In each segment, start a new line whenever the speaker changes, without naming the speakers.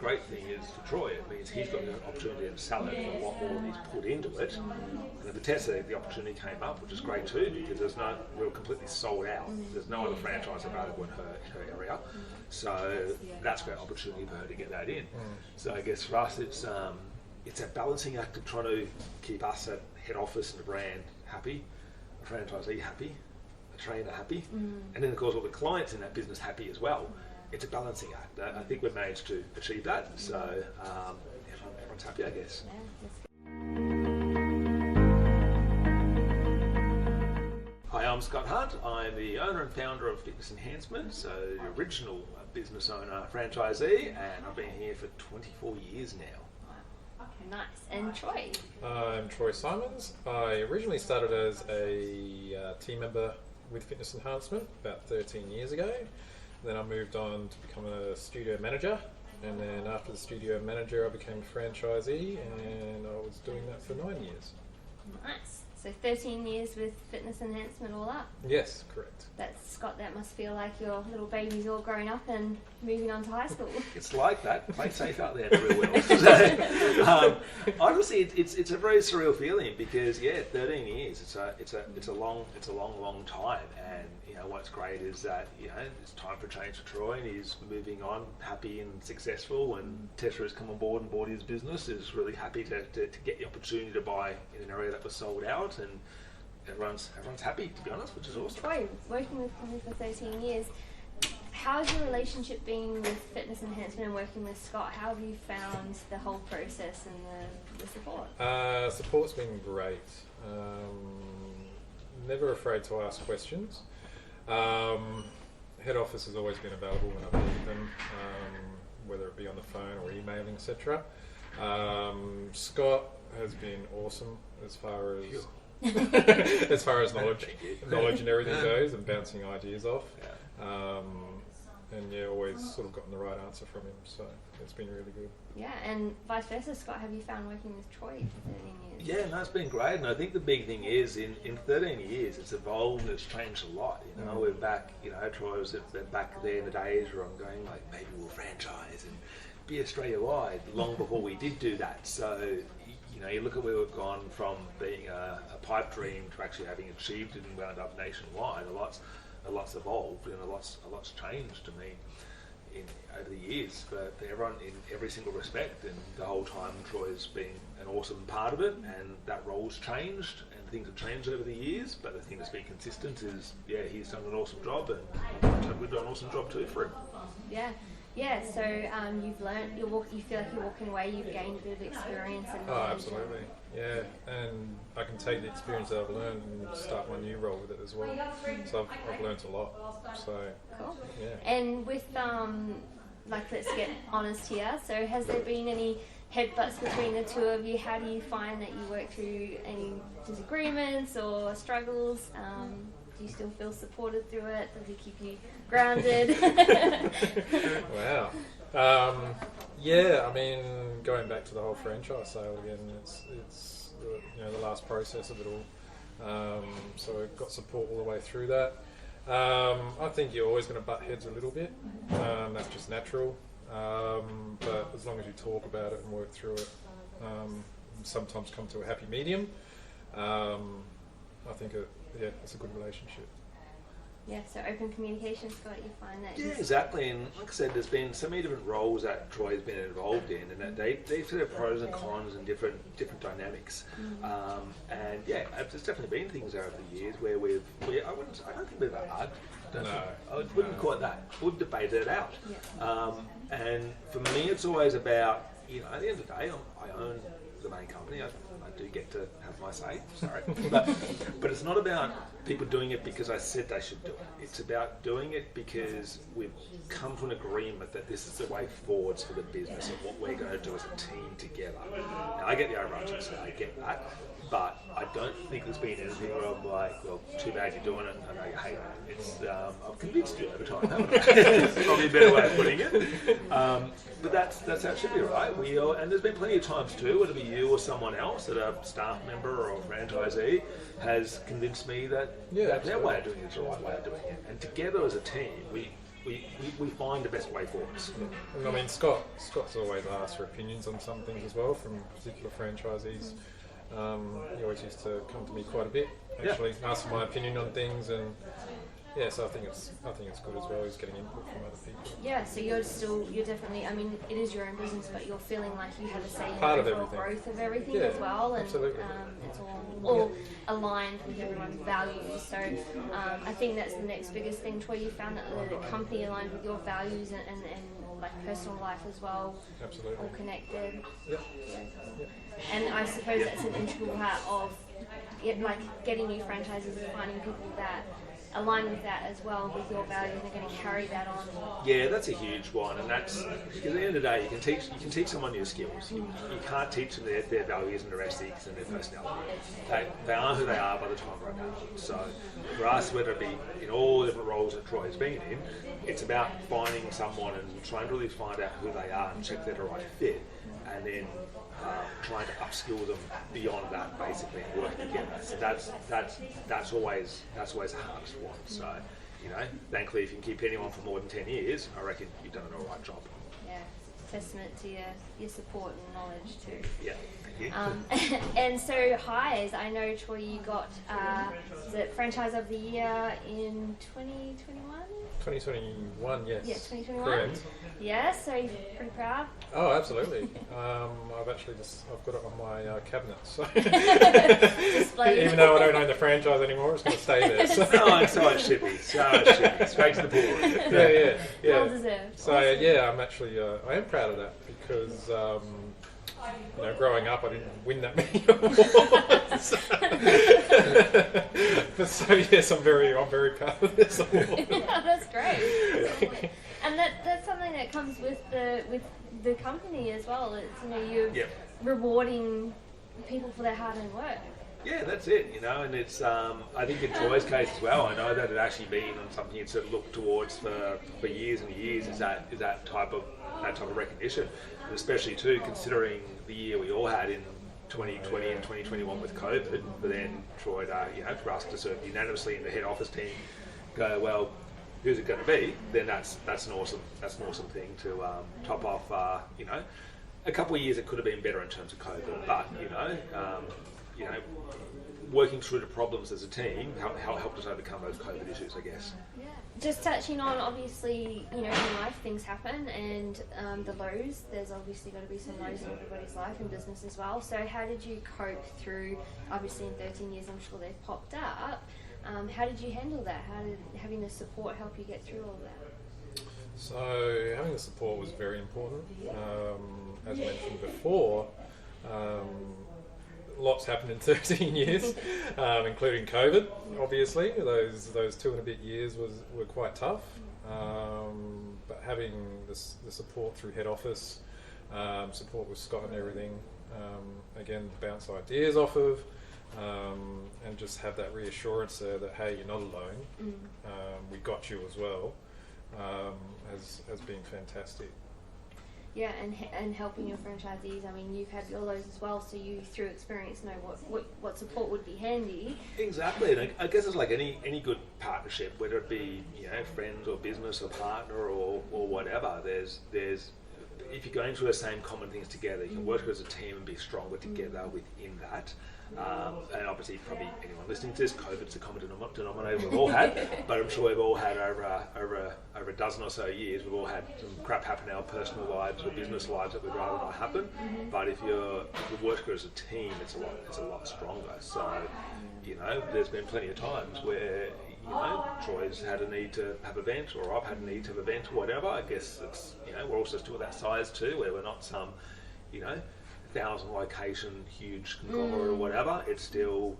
great thing is for Troy, it means he's got an opportunity to sell it for a lot more than he's put into it. And for Tessa, the opportunity came up, which is great too, because we were completely sold out. There's no other franchise available in her area. So that's a great opportunity for her to get that in. So I guess for us, it's a balancing act of trying to keep us at head office and the brand happy, a franchisee happy, a trainer happy, and then of course all the clients in that business happy as well. It's a balancing act. I think we've managed to achieve that, so everyone's happy, I guess. Hi, I'm Scott Hunt. I'm the owner and founder of Fitness Enhancement, so the original business owner, franchisee, and I've been here for 24 years now.
Nice. And Troy?
I'm Troy Symon. I originally started as a team member with Fitness Enhancement about 13 years ago. Then I moved on to become a studio manager, and then after the studio manager I became a franchisee, and I was doing that for 9 years.
Nice. So 13 years with Fitness Enhancement all up?
Yes, correct.
Scott, that must feel like your little baby's all grown up and moving on to high school. It's
like that. Play safe out there in the real world. Honestly, it's a very surreal feeling because 13 years. It's a long time, and what's great is that it's time for change for Troy, and he's moving on, happy and successful. And Tessa has come on board and bought his business. Is really happy to get the opportunity to buy in an area that was sold out, and everyone's happy, to be honest, which is awesome.
Troy, working with him for 13 years, how's your relationship been with Fitness Enhancement and working with Scott? How have you found the whole process and the support?
Support's been great. Never afraid to ask questions. Head office has always been available when I've needed them, whether it be on the phone or emailing, etc. Scott has been awesome as far as as far as knowledge and everything goes, and bouncing ideas off. And always sort of gotten the right answer from him, so it's been really good.
Yeah, and vice versa, Scott, have you found working with Troy for 13 years?
Yeah, no, it's been great, and I think the big thing is in 13 years it's evolved, it's changed a lot. We're back, Troy was back there in the days where I'm going like, maybe we'll franchise and be Australia-wide, long before we did do that. So you look at where we've gone from being a pipe dream to actually having achieved it and wound up nationwide. A lot's evolved and a lot's changed to me over the years for everyone in every single respect, and the whole time Troy's been an awesome part of it, and that role's changed and things have changed over the years, but the thing that's been consistent is he's done an awesome job, and we've done an awesome job too for him.
Yeah, so you've learned, you feel like you're walking away, you've gained a bit of experience. And
absolutely. Yeah, and I can take the experience that I've learned and start my new role with it as well. So I've learned a lot. So
cool.
Yeah.
And with let's get honest here. So has there been any headbutts between the two of you? How do you find that you work through any disagreements or struggles? Do you still feel supported through it? Does he keep you grounded?
Wow. Yeah, I mean, going back to the whole franchise sale again, it's the last process of it all. So I got support all the way through that. I think you're always going to butt heads a little bit. That's just natural. But as long as you talk about it and work through it, sometimes come to a happy medium. I think it's a good relationship.
Yeah, so open communication, Scott, you find that?
Yeah, exactly. And like I said, there's been so many different roles that Troy's been involved in, and that they sort of pros and cons and different dynamics. And there's definitely been things over the years where I don't think we've argued. I wouldn't call it that. We've debated it out.
Yeah.
And for me, it's always about, at the end of the day, I own the main company. I do get to have my say, sorry. But it's not about people doing it because I said they should do it. It's about doing it because we've come to an agreement that this is the way forwards for the business and what we're going to do as a team together. Now, I get the overarching say, I get that. But I don't think there's been anything where I'm like, well, too bad you're doing it, I know you hate it. It's, I've convinced you over time, haven't I? It's probably a better way of putting it. But that's how it should be, right? And there's been plenty of times too, whether it be you or someone else, that a staff member or a franchisee has convinced me that their way of doing it is the right way of doing it. And together as a team, we find the best way forward.
And I mean, Scott's always asked for opinions on some things as well from particular franchisees. He always used to come to me quite a bit, actually, ask for my opinion on things, and yeah, so I think it's good as well. He's getting input from other people.
Yeah, so you're definitely, I mean, it is your own business, but you're feeling like you have a say in the
Part of
overall
everything.
growth of everything
Yeah,
as well, and
absolutely.
It's all aligned with everyone's values. So I think that's the next biggest thing, Troy. You found that the company aligned with your values and like personal life as well,
Absolutely.
all connected.
Yeah.
Yeah. And I suppose that's an integral part of like getting new franchises and finding people that align with that as well, with your values, and they're going to carry that on.
Yeah, that's a huge one, and that's because at the end of the day, you can teach someone your skills. You can't teach them their values and their ethics and their personality. They are who they are by the time they're adult. So for us, whether it be in all the different roles that Troy's been in, it's about finding someone and trying to really find out who they are and check they're the right fit, and then trying to upskill them beyond that, basically, and work together. So that's always the hardest one. So, thankfully, if you can keep anyone for more than 10 years, I reckon you've done an all right job.
Yeah, testament to your support and knowledge too.
Yeah, thank you.
And so highs, I know, Troy, you got is it Franchise of the Year in 2021?
2021, yes.
Yeah, 2021.
Correct.
Yeah, so you're pretty proud.
Oh, absolutely. I've got it on my cabinet. So even though I don't own the franchise anymore, it's going to stay there. So.
So much shippy. Straight to the board.
Yeah.
Well deserved.
So I'm actually I am proud of that because growing up I didn't win that many awards. So yes, I'm very proud of this award.
Yeah, that's great. And that's something that comes with the company as well. It's you're rewarding people for their hard-earned work.
Yeah, that's it, and it's, I think in Troy's case as well, I know that it actually been on something it's sort of looked towards for years and years, is that type of recognition, and especially too, considering the year we all had in 2020 and 2021 with COVID, but then Troy, for us to sort of unanimously in the head office team go, well, who's it going to be? Then that's an awesome thing to top off. A couple of years it could have been better in terms of COVID, but working through the problems as a team helped us overcome those COVID issues, I guess.
Yeah. Just touching on, obviously, in life things happen, and the lows. There's obviously got to be some lows in everybody's life and business as well. So how did you cope through? Obviously, in 13 years, I'm sure they've popped up. How did you handle that? How did having the support help you get through all that?
So having the support was very important. As mentioned before, lots happened in 13 years, including COVID. Obviously, those 2 and a bit years were quite tough. But having the support through head office, support with Scott and everything, again, bounce ideas off of. And just have that reassurance there that, hey, you're not alone. We got you as well. Has been fantastic.
Yeah, and helping your franchisees. I mean, you've had your lows as well, so you, through experience, know what support would be handy.
Exactly, and I guess it's like any good partnership, whether it be friends or business or partner or whatever. There's if you're going through the same common things together, you can work as a team and be stronger together within that. And obviously, probably anyone listening to this, COVID's a common denominator we've all had, but I'm sure we've all had over a dozen or so years, we've all had some crap happen in our personal lives or business lives that we'd rather not happen. But if you work as a team, it's a lot stronger. So, there's been plenty of times where Troy's had a need to have a vent, or I've had a need to have a vent, or whatever. I guess it's we're also still that size too, where we're not some 1,000 location huge conglomerate or whatever. It's still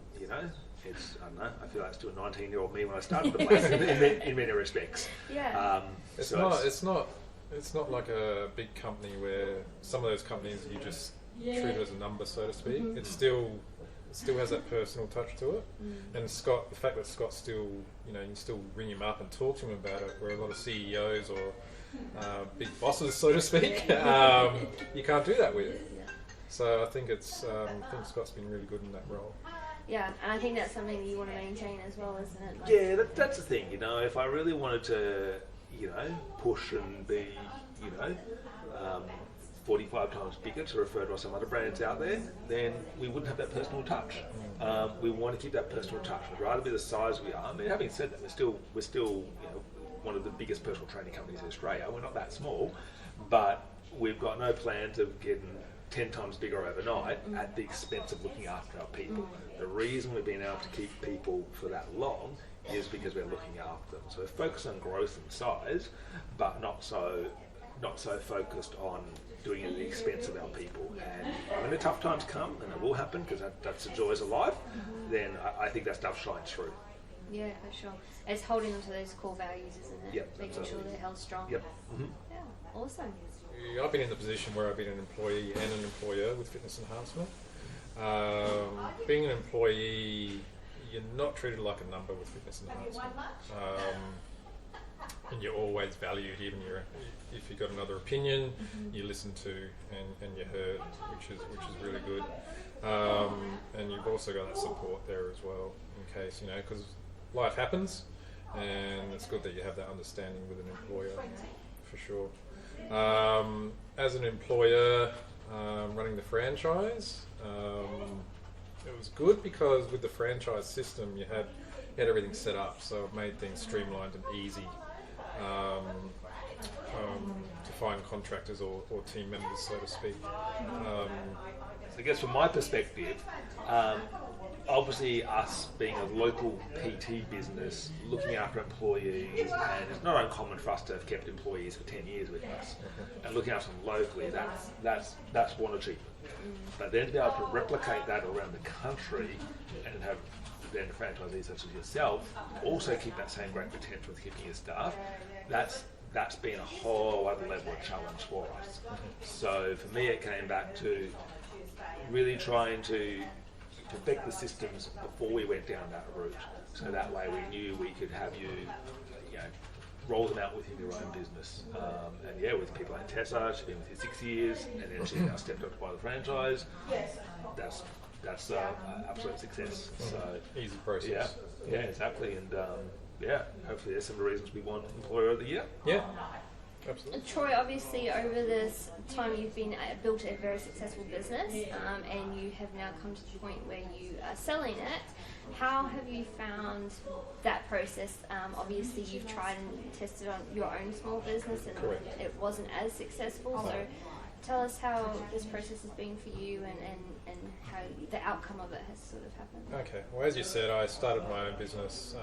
it's, I don't know, I feel like it's still a 19-year-old me when I started the place in many respects.
Yeah.
It's not like a big company where some of those companies you just treat it as a number, so to speak. It still has that personal touch to it. And Scott, the fact that Scott's still, you can still ring him up and talk to him about it, where a lot of CEOs or big bosses, so to speak, you can't do that with. So I think Scott's been really good in that role.
Yeah, and I think that's something that you want to maintain as well, isn't it?
Yeah, that's the thing. If I really wanted to, push and be, 45 times bigger to refer to some other brands out there, then we wouldn't have that personal touch. We want to keep that personal touch. We'd rather be the size we are. I mean, having said that, we're still one of the biggest personal training companies in Australia. We're not that small, but we've got no plans of getting 10 times bigger overnight at the expense of looking after our people. The reason we've been able to keep people for that long is because we're looking after them. So we're focused on growth and size, but not so focused on doing it at the expense of our people. And when the tough times come, and it will happen because that's the joys of life, then I think that stuff shines through.
Yeah, for sure. It's holding them to those core values, isn't it?
Yep,
making
absolutely.
sure they're held strong.
Yep.
Yeah, awesome.
I've been in the position where I've been an employee and an employer with Fitness Enhancement. Being an employee, you're not treated like a number with Fitness Enhancement. And you're always valued, even if you've got another opinion, you listen to and you're heard, which is really good. And you've also got that support there as well, in case, because life happens, and it's good that you have that understanding with an employer, for sure. As an employer, running the franchise, it was good because with the franchise system you had everything set up, so it made things streamlined and easy to find contractors or team members, so to speak.
So I guess from my perspective, obviously us being a local PT business, looking after employees, and it's not uncommon for us to have kept employees for 10 years with us, and looking after them locally, that's one achievement. But then to be able to replicate that around the country and have then franchisees such as yourself also keep that same great potential with keeping your staff, that's been a whole other level of challenge for us. So for me it came back to really trying to perfect the systems before we went down that route. So that way we knew we could have you roll them out within your own business. And with people like Tessa, she's been with you 6 years, and then she's now stepped up to buy the franchise. That's absolute success. So
Easy process.
Yeah, exactly. And hopefully there's some of the reasons we won Employer of the Year.
Yeah, absolutely.
Troy, obviously over this time you've been built a very successful business, and you have now come to the point where you are selling it. How have you found that process? Obviously you've tried and tested on your own small business and
Correct.
it wasn't as successful, so tell us how this process has been for you and how the outcome of it has sort of happened.
Okay, well, as you said, I started my own business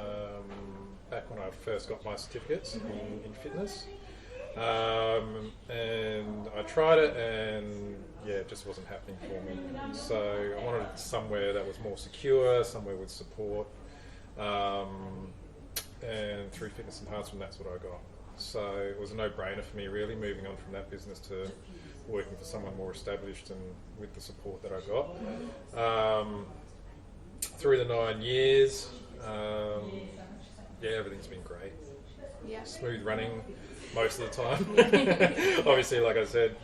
back when I first got my certificates in fitness. And I tried it, and it just wasn't happening for me. So I wanted somewhere that was more secure, somewhere with support, and through Fitness Enhancement, that's what I got. So it was a no-brainer for me, really, moving on from that business to working for someone more established and with the support that I got. Through the 9 years, everything's been great.
Yeah.
Smooth running most of the time. Obviously, like I said,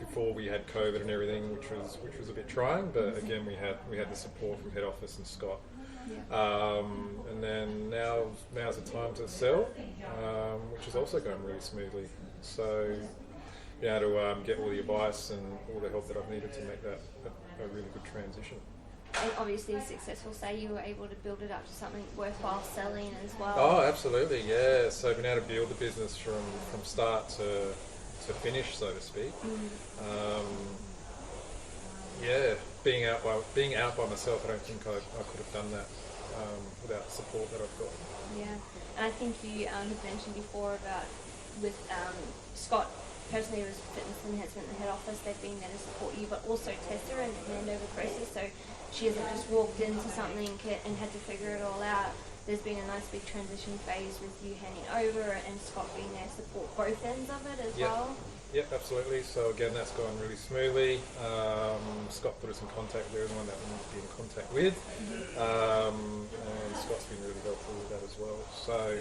before we had COVID and everything, which was a bit trying, but again we had the support from head office and Scott. And then now's the time to sell, which is also going really smoothly. So being able to get all the advice and all the help that I've needed to make that a really good transition.
And obviously successful, say you were able to build it up to something worthwhile selling as well.
Oh, absolutely, yeah. So being able to build the business from start to finish, so to speak. Being out by myself, I don't think I could have done that without the support that I've got.
Yeah, and I think you had mentioned before about with Scott. Personally, it was Fitness Enhancement in the head office. They've been there to support you, but also Tessa and the handover process. So she hasn't just walked into something and had to figure it all out. There's been a nice big transition phase with you handing over and Scott being there to support both ends of it as well.
Yep, absolutely. So again, that's gone really smoothly. Scott put us in contact with everyone that we need to be in contact with, and Scott's been really helpful with that as well. So.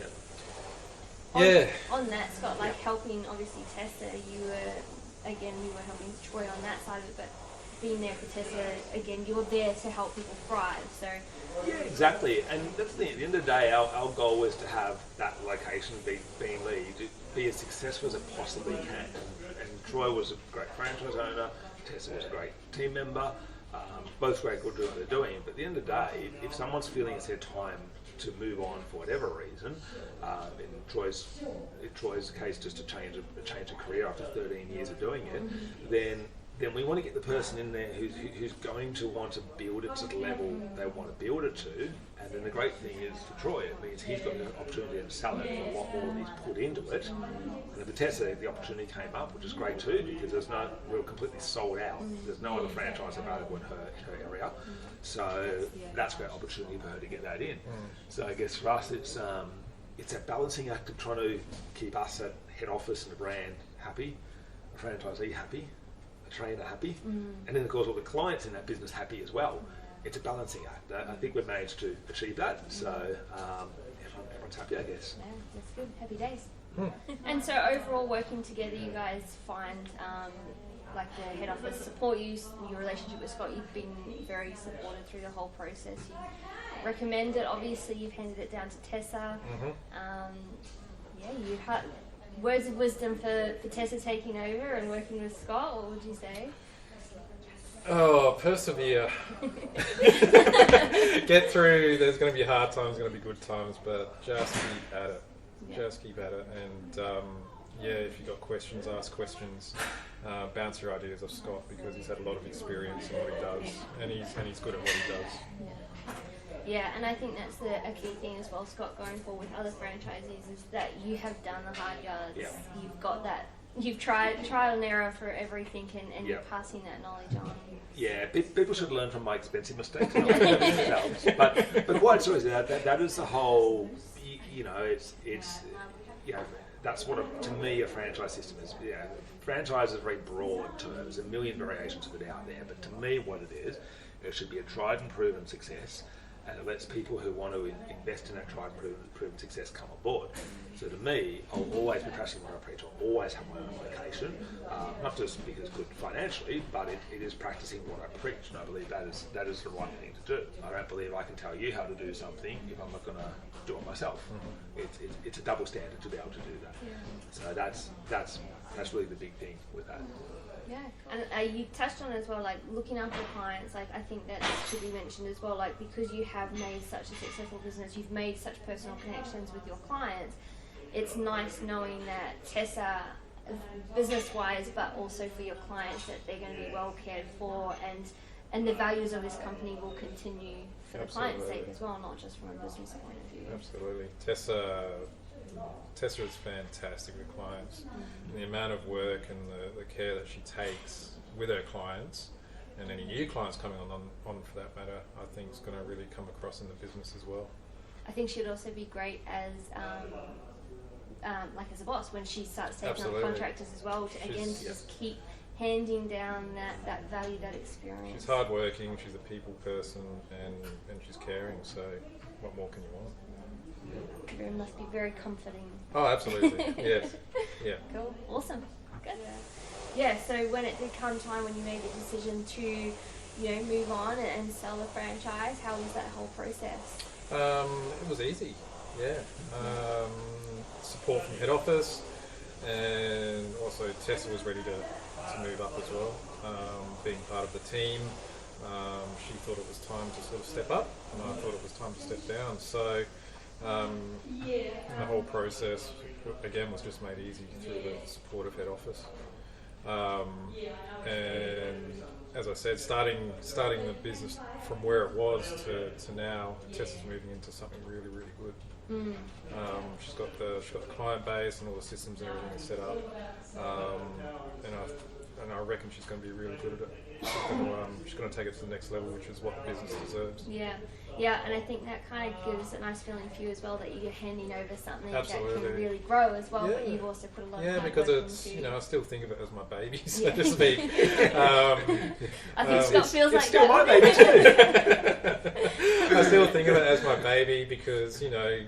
On that, Scott, helping obviously Tessa, you were helping Troy on that side of it, but being there for Tessa, again, you're there to help people thrive. So
Yeah, exactly. And that's the thing. At the end of the day, our goal was to have that location be Beenleigh, to be as successful as it possibly can. And Troy was a great franchise owner. Tessa was a great team member. Both great good doing what they're doing. But at the end of the day, if someone's feeling it's their time to move on for whatever reason, in Troy's case, just to change a career after 13 years of doing it, then we want to get the person in there who's going to want to build it to the level they want to build it to. And then the great thing is for Troy, it means he's got the opportunity to sell it for what more he's put into it. And for Tessa, the opportunity came up, which is great too, because we're completely sold out. There's no other franchise available in her area. So that's a great opportunity for her to get that in. So I guess for us, it's a balancing act of trying to keep us at head office and the brand happy, a franchisee happy, a trainer happy, and then of course all the clients in that business happy as well. It's a balancing act. I think we've managed to achieve that. So everyone's happy, I guess.
yeah, that's good. Happy days. And so overall, working together, you guys find like the head office support you, your relationship with Scott, you've been very supported through the whole process. You recommend it, obviously you've handed it down to Tessa. Yeah, you had words of wisdom for Tessa taking over and working with Scott, what would you say?
Oh, persevere. Get through. There's going to be hard times, going to be good times, but just keep at it. Just keep at it. And yeah, if you've got questions, ask questions. Bounce your ideas off Scott, because he's had a lot of experience in what he does, and he's good at what he does.
Yeah, and I think that's a key thing as well, Scott, going forward with other franchisees, is that you have done the hard yards.
Yeah.
You've got that. You've tried trial and error for everything, and you're passing that knowledge on.
Yeah, people should learn from my expensive mistakes. But quite seriously, that is the whole. That's what to me a franchise system is. Yeah, franchise is a very broad term. There's a million variations of it out there, but to me, what it is, it should be a tried and proven success. And it lets people who want to invest in that tried and proven success come on board. So to me, I'll always be practicing what I preach. I'll always have my own location, not just because it's good financially, but it is practicing what I preach. And I believe that is the right thing to do. I don't believe I can tell you how to do something if I'm not going to do it myself. It's a double standard to be able to do that. So that's really the big thing with that.
Yeah, and you touched on as well, like looking after clients. Like I think that should be mentioned as well. Like because you have made such a successful business, you've made such personal connections with your clients. It's nice knowing that Tessa, business-wise, but also for your clients, that they're going to be well cared for, and the values of this company will continue for the client's sake as well, not just from a business point of view.
Absolutely, Tessa is fantastic with clients. And the amount of work and the care that she takes with her clients, and any new clients coming on for that matter, I think is going to really come across in the business as well.
I think she'd also be great as like as a boss when she starts taking on contractors as well, to just keep handing down that value, that experience.
She's hardworking, she's a people person, and she's caring, so what more can you want?
It must be very comforting.
Oh, absolutely. Yes. Yeah.
Cool. Awesome. Good. Yeah, so when it did come time when you made the decision to, move on and sell the franchise, how was that whole process?
It was easy. Yeah. Support from head office, and also Tessa was ready to move up as well. Being part of the team, she thought it was time to sort of step up, and I thought it was time to step down. So the whole process, again, was just made easy through the support of head office. And as I said, starting the business from where it was to now, Tessa's moving into something really, really good. She's got the client base and all the systems and everything set up, and I reckon she's going to be really good at it. She's going to take it to the next level, which is what the business deserves. Yeah, and I think that kind of gives a nice feeling for you as well, that you're handing over something that can really grow as well, but you've also put a lot of hard because
work
it's,
into.
I still think of it as my baby, so to speak.
I think Scott feels like
still
that.
my baby too.
I still think of it as my baby because, again,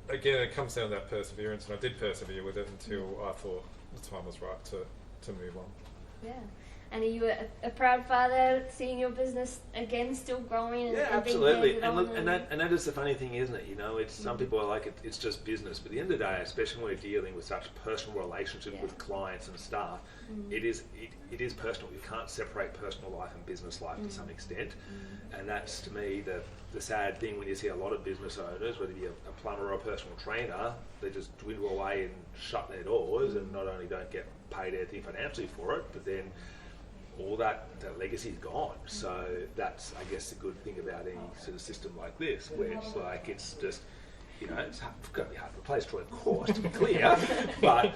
it comes down to that perseverance, and I did persevere with it until I thought the time was right to move on.
Yeah. And are you a proud father, seeing your business again still growing and,
Yeah,
and being
absolutely.
handed
And
on?
look, and that is the funny thing, isn't it? You know, it's some people are like it's just business, but at the end of the day, especially when we're dealing with such personal relationship with clients and staff, it is personal. You can't separate personal life and business life to some extent, and that's to me the sad thing when you see a lot of business owners, whether you're a plumber or a personal trainer, they just dwindle away and shut their doors, and not only don't get paid anything financially for it, but then all that legacy is gone. So that's, I guess, the good thing about any sort of system like this, where it's like, it's just, you know, it's going to be hard to replace Troy, of course, to be clear, but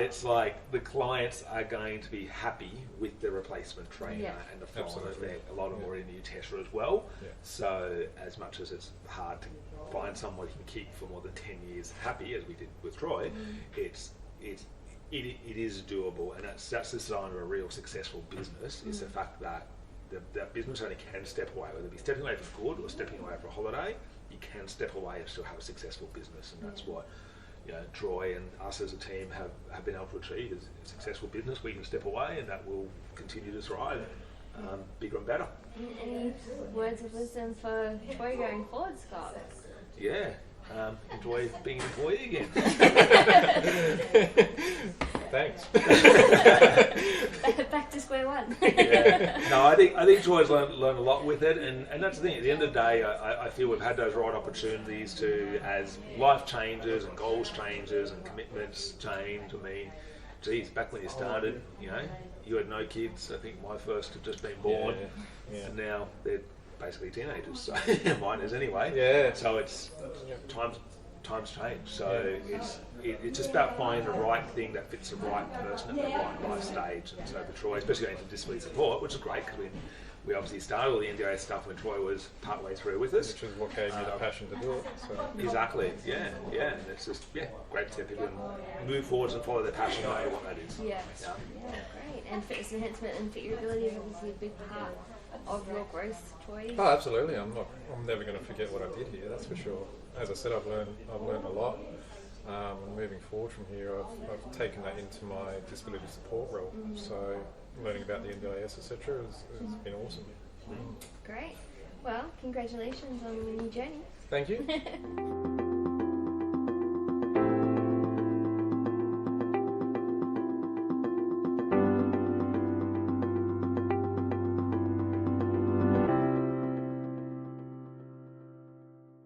it's like the clients are going to be happy with the replacement trainer and the flow effect. A lot of them already new Tesla as well. Yeah. So as much as it's hard to find someone who can keep for more than 10 years happy, as we did with Troy, it is doable, and that's the sign of a real successful business, is the fact that the business owner can step away, whether it be stepping away for good or stepping away for a holiday. You can step away and still have a successful business, and that's what, you know, Troy and us as a team have been able to achieve, is a successful business. We can step away, and that will continue to thrive, bigger and better.
Any words of wisdom for Troy going forward, Scott?
Yeah. Enjoy being an employee again.
Thanks.
Back to square one.
Yeah. No, I think Troy's learned a lot with it, and that's the thing. At the end of the day, I feel we've had those right opportunities to, as life changes and goals changes and commitments change. I mean, geez, back when you started, you know, you had no kids. I think my first had just been born, and now they're basically teenagers, so mine is anyway. Yeah. So it's times change. So it's just about finding the right thing that fits the right person at the right life stage. And so for Troy, especially going into disability support, which is great because we obviously started all the NDIS stuff when Troy was partway through with us,
which is what gave me the passion to do it. So.
Exactly. Yeah. And it's just great to see people move forwards and follow their passion, no matter what that is.
Yeah, great. And fitness enhancement and fit your ability is obviously a big part of your growth, Troy.
Oh, absolutely. I'm never going to forget what I did here. That's for sure. As I said, I've learned a lot. And moving forward from here, I've taken that into my disability support role. So learning about the NDIS, etc., has been awesome.
Great. Well, congratulations on the new journey.
Thank you.